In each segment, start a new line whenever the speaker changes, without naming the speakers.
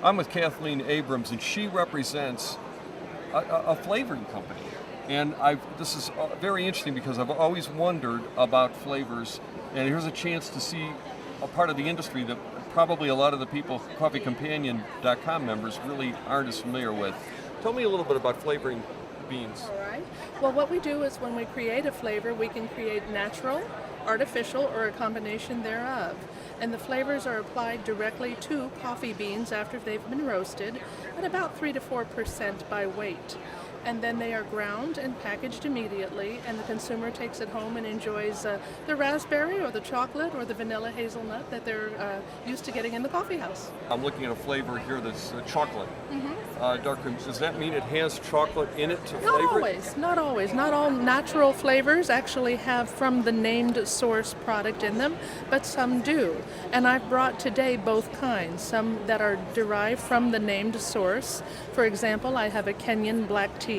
I'm with Kathleen Abrams, and she represents a flavoring company. And this is very interesting because I've always wondered about flavors, and here's a chance to see a part of the industry that probably a lot of the people, coffeecompanion.com members, really aren't as familiar with. Tell me a little bit about flavoring beans.
All right. Well, what we do is when we create a flavor, we can create natural, artificial, or a combination thereof. And the flavors are applied directly to coffee beans after they've been roasted at about 3 to 4% by weight. And then they are ground and packaged immediately, and the consumer takes it home and enjoys the raspberry or the chocolate or the vanilla hazelnut that they're used to getting in the coffee house.
I'm looking at a flavor here that's chocolate. Dark cream. Does that mean it has chocolate in it to
Not
flavor
always,
it?
not always. Not all natural flavors actually have from the named source product in them, but some do. And I've brought today both kinds, some that are derived from the named source. For example, I have a Kenyan black tea,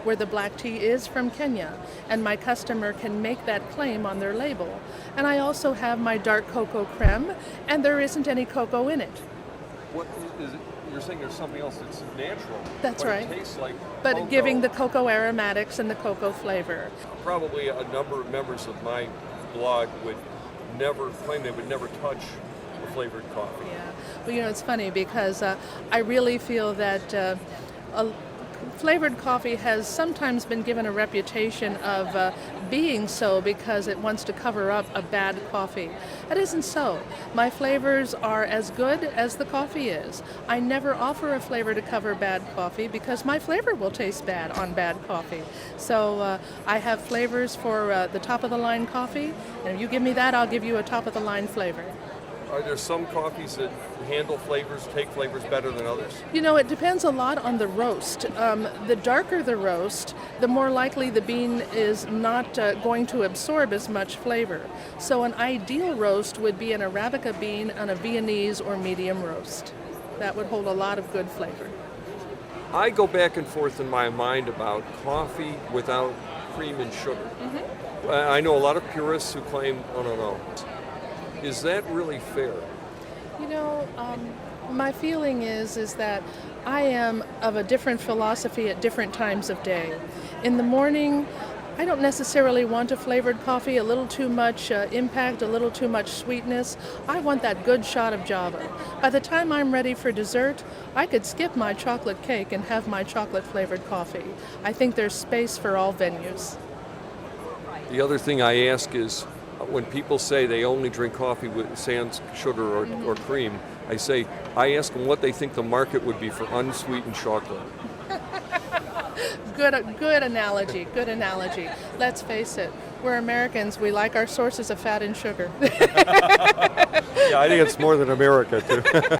where the black tea is from Kenya, and my customer can make that claim on their label. And I also have my dark cocoa creme, and there isn't any cocoa in it.
What is it? You're saying there's something else that's natural.
That's
but
right.
It tastes like
But
cocoa.
giving the cocoa aromatics and the cocoa flavor.
Probably a number of members of my blog would never claim they would never touch a flavored coffee.
Yeah. Well, you know, it's funny because I really feel that flavored coffee has sometimes been given a reputation of being so because it wants to cover up a bad coffee. That isn't so. My flavors are as good as the coffee is. I never offer a flavor to cover bad coffee because my flavor will taste bad on bad coffee. So I have flavors for the top of the line coffee, and if you give me that, I'll give you a top of the line flavor.
Are there some coffees that handle flavors, take flavors better than others?
You know, it depends a lot on the roast. The darker the roast, the more likely the bean is not going to absorb as much flavor. So an ideal roast would be an Arabica bean on a Viennese or medium roast. That would hold a lot of good flavor.
I go back and forth in my mind about coffee without cream and sugar. I know a lot of purists who claim, oh, no. Is that really fair?
You know, my feeling is that I am of a different philosophy at different times of day. In the morning, I don't necessarily want a flavored coffee, a little too much impact, a little too much sweetness. I want that good shot of Java. By the time I'm ready for dessert, I could skip my chocolate cake and have my chocolate flavored coffee. I think there's space for all venues.
The other thing I ask is, when people say they only drink coffee with sans sugar or cream, I ask them what they think the market would be for unsweetened chocolate.
Good analogy, good analogy. Let's face it, we're Americans, we like our sources of fat and sugar.
Yeah, I think it's more than America, too.